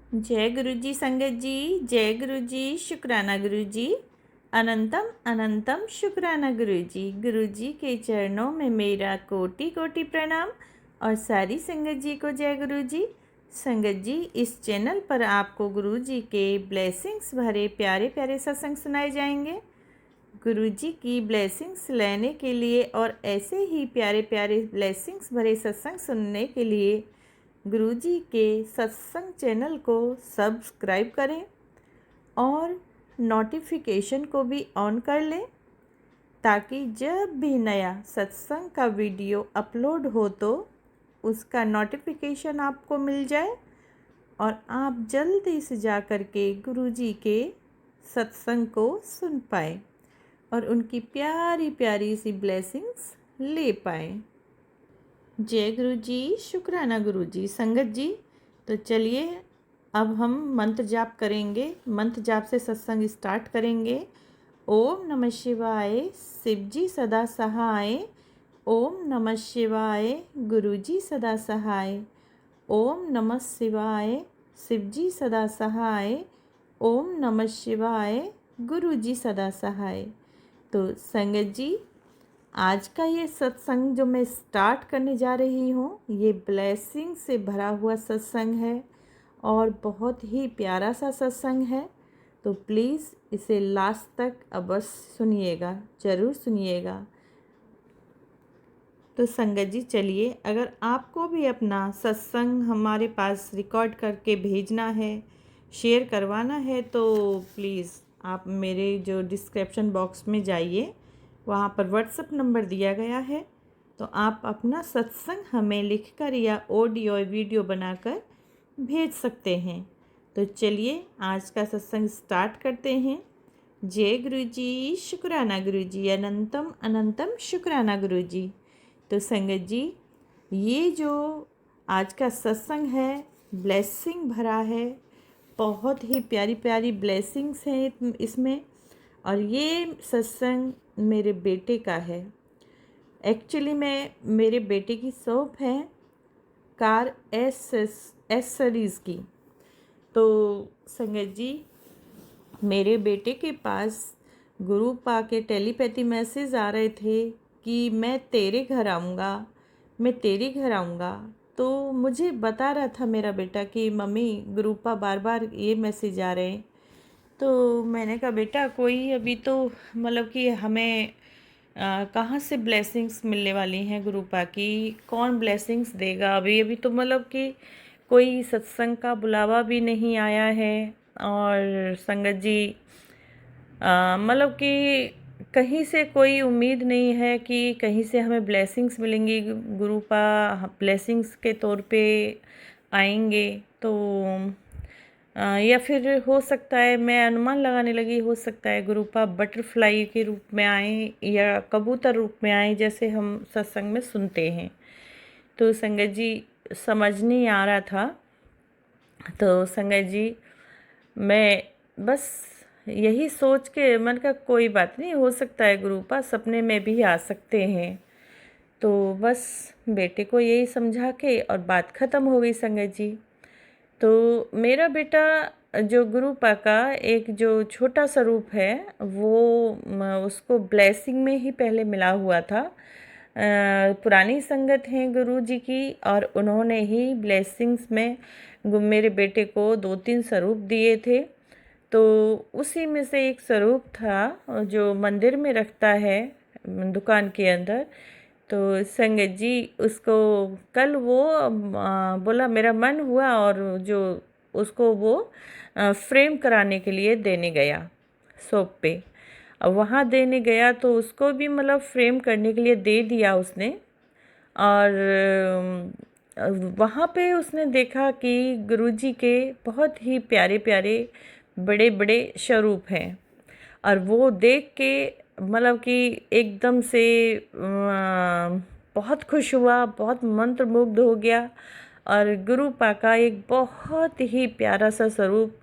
जय गुरु जी संगत जी, जय गुरु जी, शुक्राना गुरु जी। अनंतम अनंतम शुक्राना गुरु जी के चरणों में मेरा कोटि कोटि प्रणाम। और सारी संगत जी को जय गुरु जी। संगत जी, इस चैनल पर आपको गुरु जी के ब्लेसिंग्स भरे प्यारे प्यारे सत्संग सुनाए जाएंगे। गुरु जी की ब्लेसिंग्स लेने के लिए और ऐसे ही प्यारे प्यारे ब्लेसिंग्स भरे सत्संग सुनने के लिए गुरु जी के सत्संग चैनल को सब्सक्राइब करें और नोटिफिकेशन को भी ऑन कर लें, ताकि जब भी नया सत्संग का वीडियो अपलोड हो तो उसका नोटिफिकेशन आपको मिल जाए और आप जल्दी से जा कर के गुरु जी के सत्संग को सुन पाएँ और उनकी प्यारी प्यारी सी ब्लेसिंग्स ले पाएँ। जय गुरु जी, शुक्राना गुरु जी। संगत जी, तो चलिए अब हम मंत्र जाप करेंगे। मंत्र जाप से सत्संग स्टार्ट करेंगे। ओम नमः शिवाय, शिव जी सदा सहाय। ओम नमः शिवाय, गुरु जी सदा सहाय। ओम नमः शिवाय, शिव जी सदा सहाय। ओम नमः शिवाय, गुरु जी सदा सहाय। तो संगत जी, आज का ये सत्संग जो मैं स्टार्ट करने जा रही हूँ, ये ब्लेसिंग से भरा हुआ सत्संग है और बहुत ही प्यारा सा सत्संग है। तो प्लीज़ इसे लास्ट तक अवश्य सुनिएगा, ज़रूर सुनिएगा। तो संगत जी, चलिए, अगर आपको भी अपना सत्संग हमारे पास रिकॉर्ड करके भेजना है, शेयर करवाना है, तो प्लीज़ आप मेरे जो डिस्क्रिप्शन बॉक्स में जाइए, वहाँ पर व्हाट्सएप नंबर दिया गया है। तो आप अपना सत्संग हमें लिखकर या ऑडियो वीडियो बनाकर भेज सकते हैं। तो चलिए आज का सत्संग स्टार्ट करते हैं। जय गुरु जी, शुक्राना गुरु जी, अनंतम अनंतम शुक्राना गुरु जी। तो संगत जी, ये जो आज का सत्संग है ब्लेसिंग भरा है, बहुत ही प्यारी प्यारी ब्लेसिंग्स हैं इसमें। और ये सत्संग मेरे बेटे का है। एक्चुअली मैं मेरे बेटे की शॉप है कार एसेसरीज़ की। तो संगत जी, मेरे बेटे के पास गुरु पा के टेलीपैथी मैसेज आ रहे थे कि मैं तेरे घर आऊँगा, मैं तेरे घर आऊँगा। तो मुझे बता रहा था मेरा बेटा कि मम्मी, गुरुपा बार बार ये मैसेज आ रहे हैं। तो मैंने कहा बेटा, कोई अभी तो मतलब कि हमें कहाँ से ब्लेसिंग्स मिलने वाली हैं गुरुपा की, कौन ब्लेसिंग्स देगा। अभी अभी तो मतलब कि कोई सत्संग का बुलावा भी नहीं आया है। और संगत जी, मतलब कि कहीं से कोई उम्मीद नहीं है कि कहीं से हमें ब्लेसिंग्स मिलेंगी। गुरुपा ब्लेसिंग्स के तौर पे आएंगे। तो या फिर हो सकता है, मैं अनुमान लगाने लगी, हो सकता है गुरुपा बटरफ्लाई के रूप में आए या कबूतर रूप में आए, जैसे हम सत्संग में सुनते हैं। तो संगत जी, समझ नहीं आ रहा था। तो संगत जी, मैं बस यही सोच के मन का कोई बात नहीं, हो सकता है गुरुपा सपने में भी आ सकते हैं। तो बस बेटे को यही समझा के और बात ख़त्म हो गई संगत जी। तो मेरा बेटा जो गुरुपा का एक जो छोटा सा रूप है, वो उसको ब्लेसिंग में ही पहले मिला हुआ था। पुरानी संगत हैं गुरु जी की, और उन्होंने ही ब्लेसिंग्स में मेरे बेटे को 2-3 स्वरूप दिए थे। तो उसी में से एक स्वरूप था जो मंदिर में रखता है दुकान के अंदर। तो संगत जी, उसको कल वो बोला, मेरा मन हुआ और जो उसको वो फ्रेम कराने के लिए देने गया शॉप पे। अब वहाँ देने गया तो उसको भी मतलब फ्रेम करने के लिए दे दिया उसने। और वहाँ पे उसने देखा कि गुरुजी के बहुत ही प्यारे प्यारे बड़े बड़े स्वरूप हैं। और वो देख के मतलब कि एकदम से बहुत खुश हुआ, बहुत मंत्रमुग्ध हो गया। और गुरुपा का एक बहुत ही प्यारा सा स्वरूप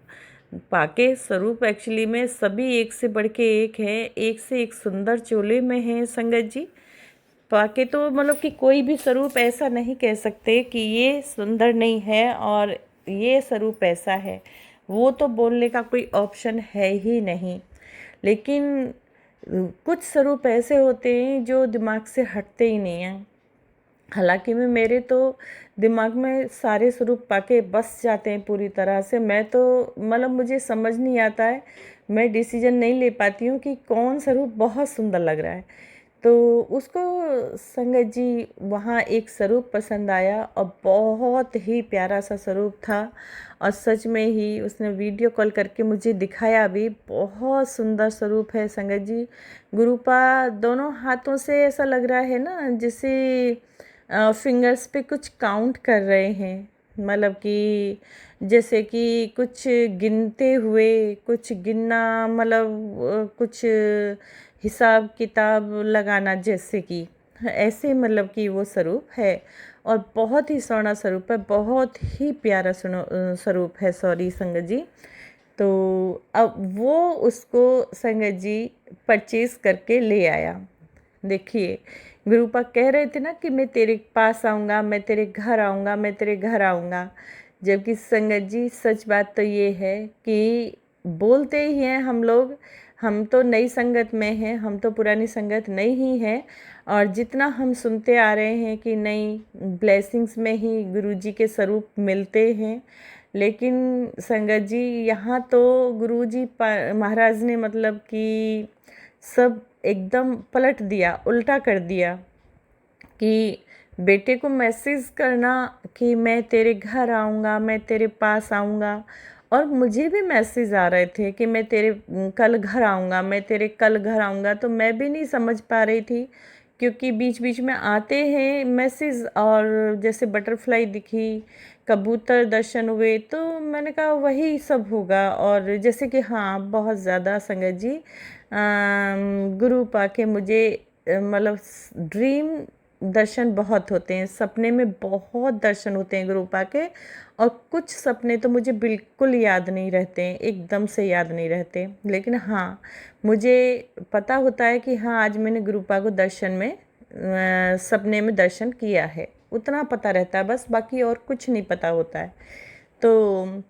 पाके, स्वरूप एक्चुअली में सभी एक से बढ़ के एक है, एक से एक सुंदर चोले में है संगत जी। पाके तो मतलब कि कोई भी स्वरूप ऐसा नहीं कह सकते कि ये सुंदर नहीं है और ये स्वरूप ऐसा है, वो तो बोलने का कोई ऑप्शन है ही नहीं। लेकिन कुछ स्वरूप ऐसे होते हैं जो दिमाग से हटते ही नहीं हैं। हालांकि मेरे तो दिमाग में सारे स्वरूप पाके बस जाते हैं पूरी तरह से। मैं तो मतलब मुझे समझ नहीं आता है, मैं डिसीजन नहीं ले पाती हूँ कि कौन स्वरूप बहुत सुंदर लग रहा है। तो उसको संगत जी वहाँ एक स्वरूप पसंद आया और बहुत ही प्यारा सा स्वरूप था। और सच में ही उसने वीडियो कॉल करके मुझे दिखाया भी, बहुत सुंदर स्वरूप है संगत जी। गुरुपा दोनों हाथों से ऐसा लग रहा है ना जैसे फिंगर्स पे कुछ काउंट कर रहे हैं, मतलब कि जैसे कि कुछ गिनते हुए, कुछ गिनना मतलब कुछ हिसाब किताब लगाना, जैसे कि ऐसे मतलब कि वो स्वरूप है। और बहुत ही सोहना स्वरूप है, बहुत ही प्यारा स्वरूप है, सॉरी संगत जी। तो अब वो उसको संगत जी परचेज करके ले आया। देखिए गुरुपा कह रहे थे ना कि मैं तेरे पास आऊँगा, मैं तेरे घर आऊँगा, मैं तेरे घर आऊँगा। जबकि संगत जी सच बात तो ये है कि बोलते ही हैं हम लोग, हम तो नई संगत में हैं, हम तो पुरानी संगत नहीं ही हैं। और जितना हम सुनते आ रहे हैं कि नहीं ब्लेसिंग्स में ही गुरुजी के स्वरूप मिलते हैं, लेकिन संगत जी यहाँ तो गुरुजी महाराज ने मतलब कि सब एकदम पलट दिया, उल्टा कर दिया कि बेटे को मैसेज करना कि मैं तेरे घर आऊँगा, मैं तेरे पास आऊँगा। और मुझे भी मैसेज आ रहे थे कि मैं तेरे कल घर आऊँगा, मैं तेरे कल घर आऊँगा। तो मैं भी नहीं समझ पा रही थी, क्योंकि बीच बीच में आते हैं मैसेज, और जैसे बटरफ्लाई दिखी, कबूतर दर्शन हुए, तो मैंने कहा वही सब होगा। और जैसे कि हाँ बहुत ज़्यादा संगत जी गुरु पाके मुझे मतलब ड्रीम दर्शन बहुत होते हैं, सपने में बहुत दर्शन होते हैं गुरु पाके। और कुछ सपने तो मुझे बिल्कुल याद नहीं रहते हैं, एकदम से याद नहीं रहते। लेकिन हाँ मुझे पता होता है कि हाँ आज मैंने गुरुपा को दर्शन में सपने में दर्शन किया है, उतना पता रहता है बस, बाकी और कुछ नहीं पता होता है। तो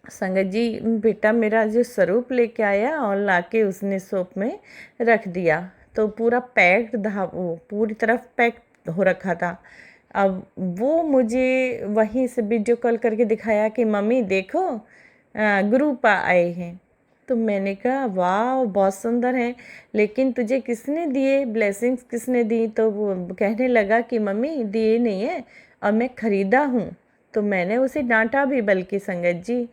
संगत जी बेटा मेरा जो स्वरूप लेके आया और लाके उसने शॉप में रख दिया, तो पूरा पैक्ड था, वो पूरी तरफ पैक्ड हो रखा था। अब वो मुझे वहीं से वीडियो कॉल करके दिखाया कि मम्मी देखो गुरुपा आए हैं। तो मैंने कहा वाह बहुत सुंदर है, लेकिन तुझे किसने दिए, ब्लेसिंग्स किसने दी? तो वो कहने लगा कि मम्मी दिए नहीं है और मैं ख़रीदा हूँ। तो मैंने उसे डांटा भी, बल्कि संगत जी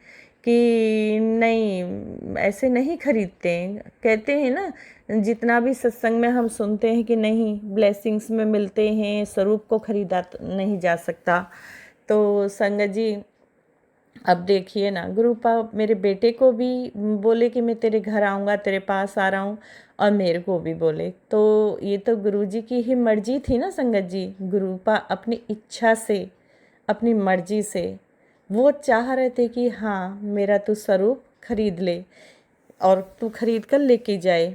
कि नहीं ऐसे नहीं खरीदते हैं। कहते हैं ना जितना भी सत्संग में हम सुनते हैं कि नहीं ब्लेसिंग्स में मिलते हैं, स्वरूप को खरीदा नहीं जा सकता। तो संगत जी अब देखिए ना गुरुपा मेरे बेटे को भी बोले कि मैं तेरे घर आऊँगा, तेरे पास आ रहा हूँ, और मेरे को भी बोले। तो ये तो गुरुजी की ही मर्जी थी ना संगत जी। गुरुपा अपनी इच्छा से, अपनी मर्जी से वो चाह रहे थे कि हाँ मेरा तू स्वरूप खरीद ले और तू खरीद कर लेके जाए।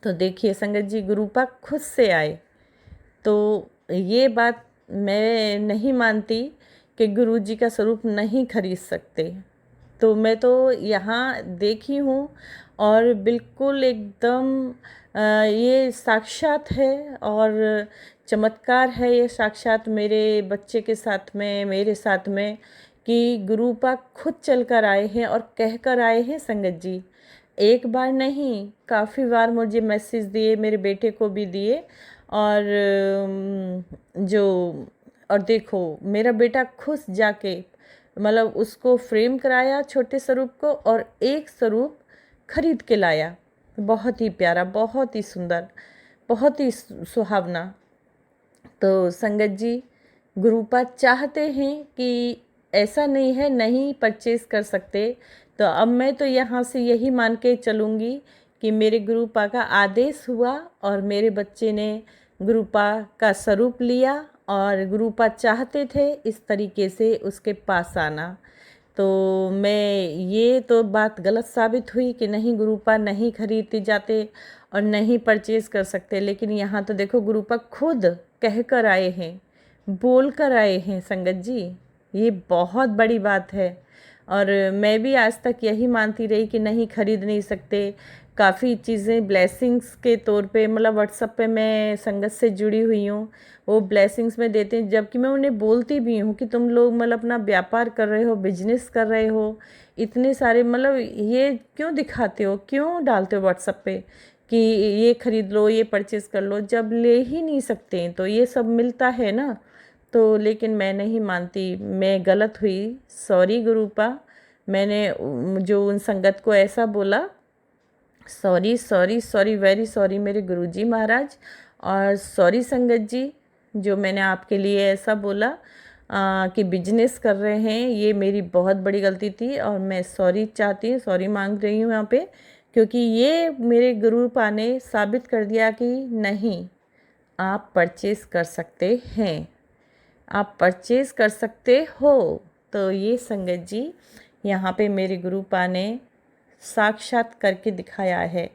तो देखिए संगत जी गुरुपा खुद से आए। तो ये बात मैं नहीं मानती कि गुरुजी का स्वरूप नहीं खरीद सकते। तो मैं तो यहाँ देखी हूँ और बिल्कुल एकदम ये साक्षात है और चमत्कार है ये साक्षात मेरे बच्चे के साथ में, मेरे साथ में, कि गुरुपा खुद चल कर आए हैं और कह कर आए हैं संगत जी। एक बार नहीं काफ़ी बार मुझे मैसेज दिए, मेरे बेटे को भी दिए। और जो और देखो मेरा बेटा खुद जाके मतलब उसको फ्रेम कराया छोटे स्वरूप को और एक स्वरूप खरीद के लाया। बहुत ही प्यारा, बहुत ही सुंदर, बहुत ही सुहावना। तो संगत जी गुरुपा चाहते हैं कि ऐसा नहीं है नहीं परचेज कर सकते। तो अब मैं तो यहाँ से यही मान के चलूँगी कि मेरे गुरुपा का आदेश हुआ और मेरे बच्चे ने गुरुपा का स्वरूप लिया और गुरुपा चाहते थे इस तरीके से उसके पास आना। तो मैं ये तो बात गलत साबित हुई कि नहीं गुरुपा नहीं खरीदते जाते और नहीं परचेज कर सकते। लेकिन यहाँ तो देखो गुरुपा खुद कह कर आए हैं, बोल कर आए हैं संगत जी। ये बहुत बड़ी बात है। और मैं भी आज तक यही मानती रही कि नहीं, खरीद नहीं सकते। काफ़ी चीज़ें ब्लेसिंग्स के तौर पे, मतलब व्हाट्सएप पे मैं संगत से जुड़ी हुई हूँ, वो ब्लेसिंग्स में देते हैं, जबकि मैं उन्हें बोलती भी हूँ कि तुम लोग मतलब अपना व्यापार कर रहे हो, बिजनेस कर रहे हो, इतने सारे मतलब ये क्यों दिखाते हो, क्यों डालते हो व्हाट्सएप पे कि ये खरीद लो, ये परचेज़ कर लो, जब ले ही नहीं सकते हैं तो ये सब मिलता है ना। तो लेकिन मैं नहीं मानती, मैं गलत हुई, सॉरी गुरुपा। मैंने जो उन संगत को ऐसा बोला, sorry sorry sorry, very sorry मेरे गुरुजी महाराज। और सॉरी संगत जी, जो मैंने आपके लिए ऐसा बोला कि बिजनेस कर रहे हैं, ये मेरी बहुत बड़ी गलती थी और मैं सॉरी चाहती हूँ, सॉरी मांग रही हूँ यहाँ पे, क्योंकि ये मेरे गुरुपा ने साबित कर दिया कि नहीं, आप परचेज़ कर सकते हैं, आप परचेज़ कर सकते हो। तो ये संगत जी यहाँ पे मेरे गुरुपा ने साक्षात करके दिखाया है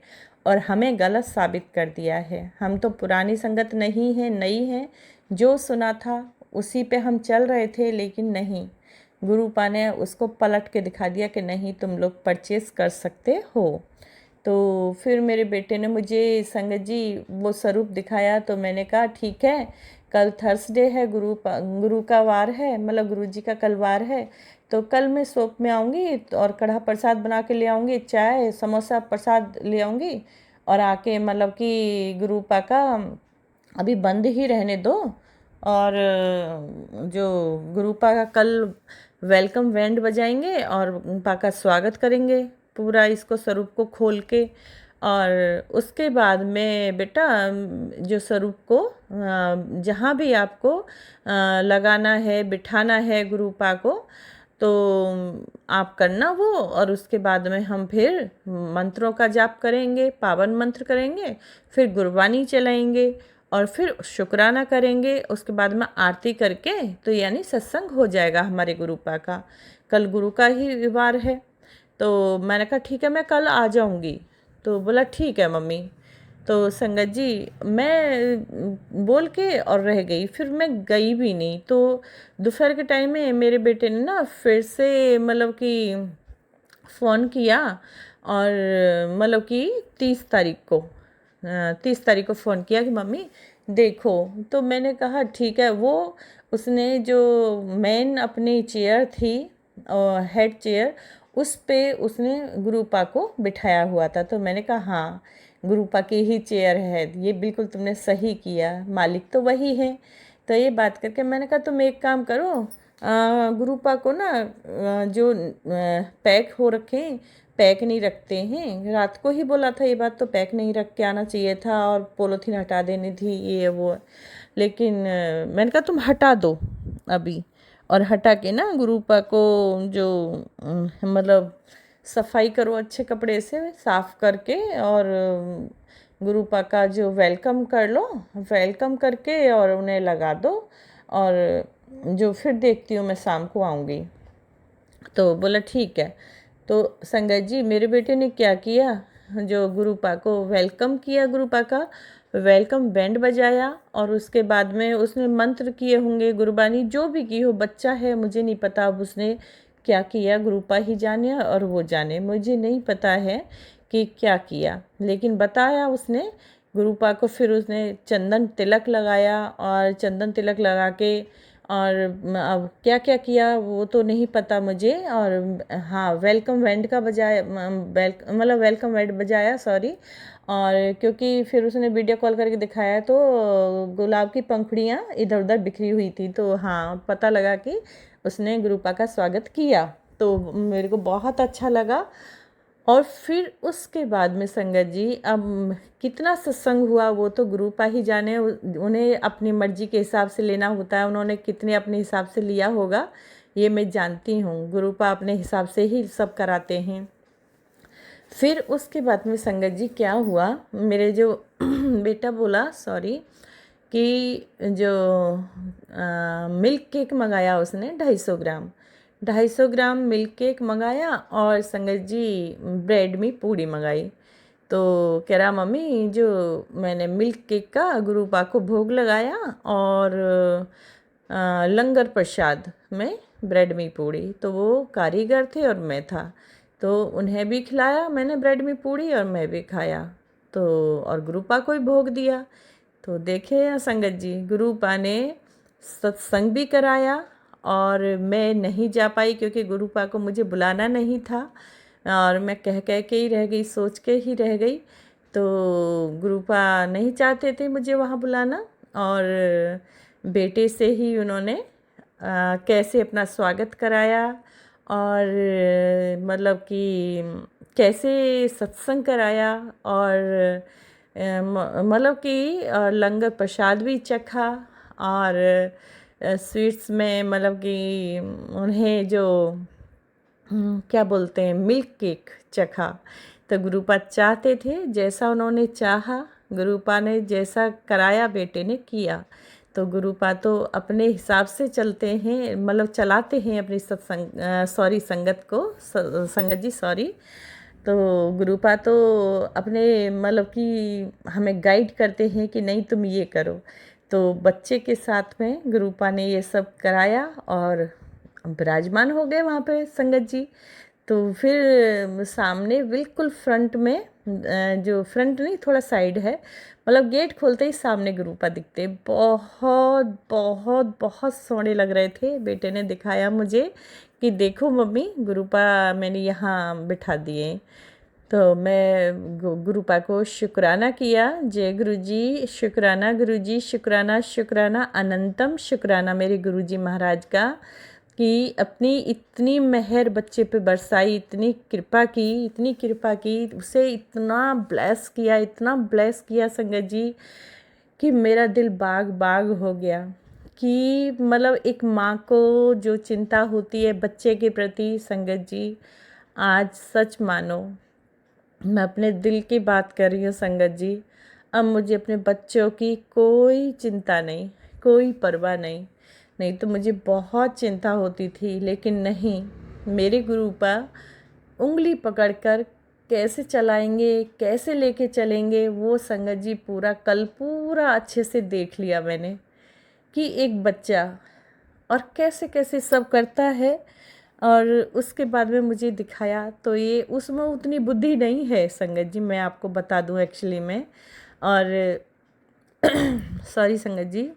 और हमें गलत साबित कर दिया है। हम तो पुरानी संगत नहीं है, नई है, जो सुना था उसी पे हम चल रहे थे, लेकिन नहीं, गुरुपा ने उसको पलट के दिखा दिया कि नहीं, तुम लोग परचेज़ कर सकते हो। तो फिर मेरे बेटे ने मुझे संगत जी वो स्वरूप दिखाया, तो मैंने कहा ठीक है, कल थर्सडे है, गुरु का वार है, मतलब गुरु जी का कल वार है, तो कल मैं शॉप में आऊँगी और कढ़ा प्रसाद बना के ले आऊँगी, चाय समोसा प्रसाद ले आऊँगी, और आके मतलब कि गुरुपा का अभी बंद ही रहने दो, और जो गुरुपा का कल वेलकम बैंड बजाएंगे और गुरुपा का स्वागत करेंगे पूरा इसको स्वरूप को खोल के। और उसके बाद में बेटा जो स्वरूप को जहाँ भी आपको लगाना है, बिठाना है गुरुपा को, तो आप करना वो, और उसके बाद में हम फिर मंत्रों का जाप करेंगे, पावन मंत्र करेंगे, फिर गुरबानी चलाएंगे और फिर शुक्राना करेंगे। उसके बाद में आरती करके तो यानी सत्संग हो जाएगा हमारे गुरुपा का। कल गुरु का ही वार है। तो मैंने कहा ठीक है, मैं कल आ जाऊंगी। तो बोला ठीक है मम्मी। तो संगत जी मैं बोल के और रह गई, फिर मैं गई भी नहीं। तो दोपहर के टाइम में मेरे बेटे ने ना फिर से मतलब कि फ़ोन किया, और मतलब कि 30 तारीख को फ़ोन किया कि मम्मी देखो। तो मैंने कहा ठीक है। वो उसने जो मेन अपनी चेयर थी, हेड चेयर, उस पे उसने गुरुपा को बिठाया हुआ था। तो मैंने कहा हाँ, गुरुपा की ही चेयर है, ये बिल्कुल तुमने सही किया, मालिक तो वही है। तो ये बात करके मैंने कहा तुम एक काम करो, गुरुपा को ना जो पैक हो रखे हैं, पैक नहीं रखते हैं, रात को ही बोला था ये बात, तो पैक नहीं रख के आना चाहिए था और पॉलीथीन हटा देनी थी, ये वो। लेकिन मैंने कहा तुम हटा दो अभी, और हटा के ना गुरुपा को जो मतलब सफाई करो, अच्छे कपड़े से साफ करके, और गुरुपा का जो वेलकम कर लो, वेलकम करके और उन्हें लगा दो, और जो फिर देखती हूँ मैं शाम को आऊँगी। तो बोला ठीक है। तो संगत जी मेरे बेटे ने क्या किया, जो गुरुपा को वेलकम किया, गुरुपा का वेलकम बैंड बजाया, और उसके बाद में उसने मंत्र किए होंगे, गुरबानी जो भी की हो, बच्चा है मुझे नहीं पता अब उसने क्या किया, गुरुपा ही जाने और वो जाने, मुझे नहीं पता है कि क्या किया, लेकिन बताया उसने गुरुपा को। फिर उसने चंदन तिलक लगाया, और चंदन तिलक लगा के, और अब क्या क्या किया वो तो नहीं पता मुझे। और हाँ, वेलकम बैंड का बजाया, मतलब वेलकम बैंड बजाया, सॉरी। और क्योंकि फिर उसने वीडियो कॉल करके दिखाया तो गुलाब की पंखुड़ियाँ इधर उधर बिखरी हुई थी, तो हाँ पता लगा कि उसने गुरुपा का स्वागत किया। तो मेरे को बहुत अच्छा लगा। और फिर उसके बाद में संगत जी अब कितना सत्संग हुआ वो तो गुरुपा ही जाने, उन्हें अपनी मर्जी के हिसाब से लेना होता है, उन्होंने कितने अपने हिसाब से लिया होगा ये मैं जानती हूँ, गुरुपा अपने हिसाब से ही सब कराते हैं। फिर उसके बाद में संगत जी क्या हुआ, मेरे जो बेटा बोला सॉरी कि जो मिल्क केक मंगाया उसने 250 ग्राम, 250 ग्राम मिल्क केक मंगाया, और संगत जी ब्रेड में पूड़ी मंगाई। तो कह रहा मम्मी जो मैंने मिल्क केक का गुरुपा को भोग लगाया, और लंगर प्रसाद में ब्रेड में पूड़ी। तो वो कारीगर थे और मैं था, तो उन्हें भी खिलाया मैंने ब्रेड में पूड़ी और मैं भी खाया। तो और गुरुपा को भी भोग दिया। तो देखे संगत जी, गुरुपा ने सत्संग भी कराया और मैं नहीं जा पाई क्योंकि गुरुपा को मुझे बुलाना नहीं था और मैं कह कह के ही रह गई, सोच के ही रह गई। तो गुरुपा नहीं चाहते थे मुझे वहाँ बुलाना और बेटे से ही उन्होंने कैसे अपना स्वागत कराया और मतलब कि कैसे सत्संग कराया और मतलब कि लंगर प्रसाद भी चखा और स्वीट्स में मतलब कि उन्हें जो क्या बोलते हैं मिल्क केक चखा। तो गुरुपा चाहते थे, जैसा उन्होंने चाहा, गुरुपा ने जैसा कराया बेटे ने किया। तो गुरुपा तो अपने हिसाब से चलते हैं, मतलब चलाते हैं अपनी संगत को, संगत जी सॉरी। तो गुरुपा तो अपने मतलब कि हमें गाइड करते हैं कि नहीं तुम ये करो। तो बच्चे के साथ में गुरुपा ने ये सब कराया और विराजमान हो गए वहाँ पे संगत जी। तो फिर सामने बिल्कुल फ्रंट में जो फ्रंट नहीं थोड़ा साइड है, मतलब गेट खोलते ही सामने गुरुपा दिखते। बहुत बहुत बहुत सोहने लग रहे थे। बेटे ने दिखाया मुझे कि देखो मम्मी, गुरुपा मैंने यहाँ बिठा दिए। तो मैं गुरुपा को शुक्राना किया। जय गुरुजी, शुक्राना गुरुजी, शुक्राना शुक्राना अनंतम शुक्राना मेरे गुरुजी महाराज का कि अपनी इतनी मेहर बच्चे पे बरसाई, इतनी कृपा की, उसे इतना ब्लेस किया, इतना ब्लेस किया संगत जी कि मेरा दिल बाग बाग हो गया। कि मतलब एक माँ को जो चिंता होती है बच्चे के प्रति संगत जी, आज सच मानो मैं अपने दिल की बात कर रही हूँ संगत जी। अब मुझे अपने बच्चों की कोई चिंता नहीं, कोई परवाह नहीं। नहीं तो मुझे बहुत चिंता होती थी, लेकिन नहीं, मेरे गुरुपा उंगली पकड़कर कैसे चलाएंगे, कैसे लेके चलेंगे, वो संगत जी पूरा कल पूरा अच्छे से देख लिया मैंने कि एक बच्चा और कैसे कैसे सब करता है। और उसके बाद में मुझे दिखाया तो ये उसमें उतनी बुद्धि नहीं है संगत जी, मैं आपको बता दूं एक्चुअली में। और सॉरी संगत जी,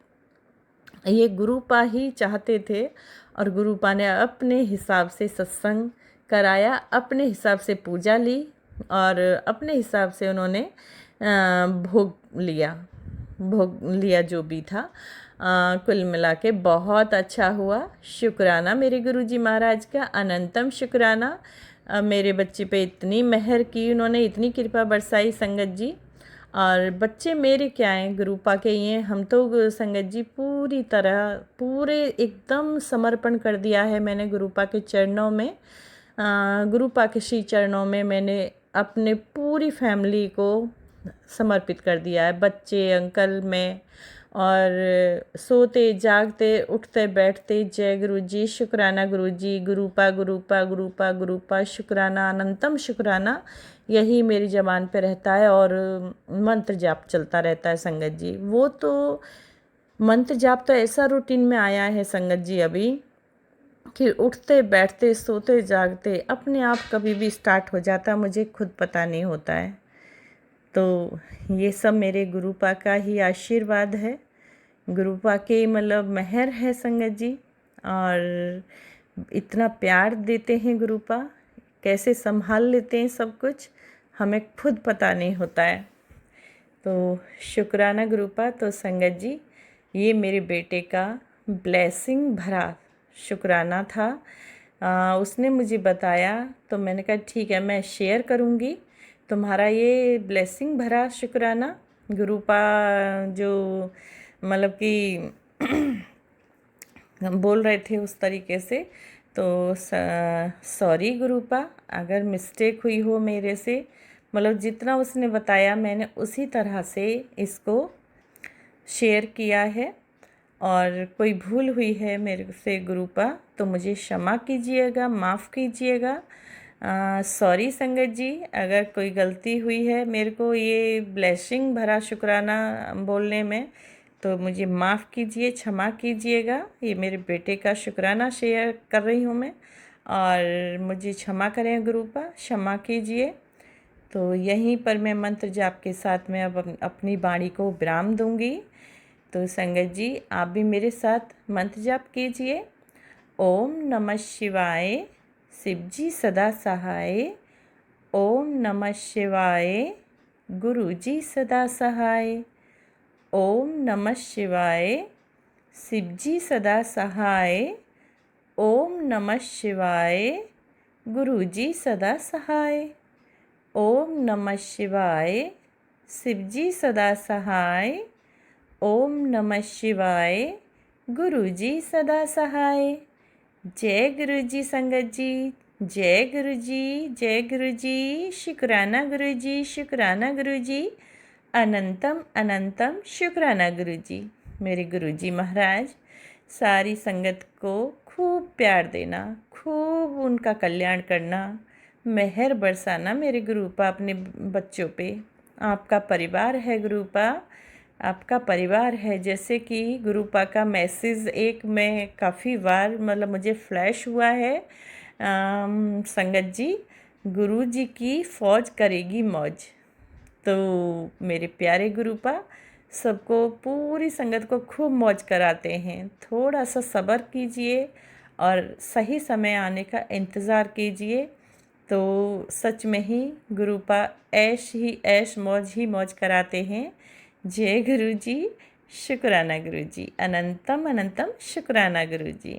ये गुरुपा ही चाहते थे और गुरुपा ने अपने हिसाब से सत्संग कराया, अपने हिसाब से पूजा ली और अपने हिसाब से उन्होंने भोग लिया जो भी था। कुल मिला के बहुत अच्छा हुआ। शुक्राना मेरे गुरुजी महाराज का, अनंतम शुक्राना। मेरे बच्चे पे इतनी मेहर की उन्होंने, इतनी कृपा बरसाई संगत जी। और बच्चे मेरे क्या हैं, गुरुपा के ही हैं। हम तो संगत जी पूरी तरह पूरे एकदम समर्पण कर दिया है मैंने गुरुपा के चरणों में। गुरुपा के श्री चरणों में मैंने अपने पूरी फैमिली को समर्पित कर दिया है, बच्चे, अंकल, मैं। और सोते जागते उठते बैठते जय गुरुजी, शुक्राना गुरुजी, गुरुपा गुरुपा गुरुपा गुरुपा, शुक्राना अनंतम शुक्राना, यही मेरी ज़बान पे रहता है। और मंत्र जाप चलता रहता है संगत जी। वो तो मंत्र जाप तो ऐसा रूटीन में आया है संगत जी अभी कि उठते बैठते सोते जागते अपने आप कभी भी स्टार्ट हो जाता है, मुझे खुद पता नहीं होता है। तो ये सब मेरे गुरुपा का ही आशीर्वाद है, गुरुपा के मतलब मेहर है संगत जी। और इतना प्यार देते हैं गुरुपा, कैसे संभाल लेते हैं सब कुछ, हमें खुद पता नहीं होता है। तो शुक्राना गुरुपा। तो संगत जी, ये मेरे बेटे का ब्लेसिंग भरा शुक्राना था। उसने मुझे बताया तो मैंने कहा ठीक है, मैं शेयर करूँगी तुम्हारा ये ब्लेसिंग भरा शुक्राना। गुरुपा जो मतलब कि बोल रहे थे उस तरीके से। तो सॉरी गुरुपा, अगर मिस्टेक हुई हो मेरे से, मतलब जितना उसने बताया मैंने उसी तरह से इसको शेयर किया है। और कोई भूल हुई है मेरे से गुरुपा तो मुझे क्षमा कीजिएगा, माफ़ कीजिएगा। सॉरी संगत जी, अगर कोई गलती हुई है मेरे को ये ब्लेसिंग भरा शुक्राना बोलने में, तो मुझे माफ़ कीजिए, क्षमा कीजिएगा। ये मेरे बेटे का शुक्राना शेयर कर रही हूँ मैं, और मुझे क्षमा करें गुरुपा, क्षमा कीजिए। तो यहीं पर मैं मंत्र जाप के साथ में अब अपनी वाणी को विराम दूंगी। तो संगत जी, आप भी मेरे साथ मंत्र जाप कीजिए। ओम नमः शिवाय, शिव जी सदा सहाय। ओम नमः शिवाय, गुरु जी सदा सहाय। ओम नमः शिवाय, शिव जी सदा सहाय। ओम नमः शिवाय, गुरु जी सदा सहाय। ओम नमः शिवाय, शिव जी सदा सहाय। ओम नमः शिवाय, गुरु जी सदा सहाय। जय गुरु जी संगत जी, जय गुरु जी, जय गुरु जी। शुक्राना गुरु जी, शुक्राना गुरु जी। अनंतम अनंतम शुक्राना गुरु जी। मेरे गुरु जी महाराज, सारी संगत को खूब प्यार देना, खूब उनका कल्याण करना, मेहर बरसाना मेरे गुरुपा अपने बच्चों पे। आपका परिवार है गुरुपा, आपका परिवार है। जैसे कि गुरुपा का मैसेज एक में काफ़ी बार मतलब मुझे फ्लैश हुआ है, संगत जी, गुरु जी की फौज करेगी मौज। तो मेरे प्यारे गुरुपा सबको, पूरी संगत को खूब मौज कराते हैं। थोड़ा सा सब्र कीजिए और सही समय आने का इंतज़ार कीजिए, तो सच में ही गुरुपा ऐश ही ऐश, मौज ही मौज कराते हैं। जय गुरु जी, शुक्राना गुरु जी, अनंतम अनंतम शुक्राना गुरु जी।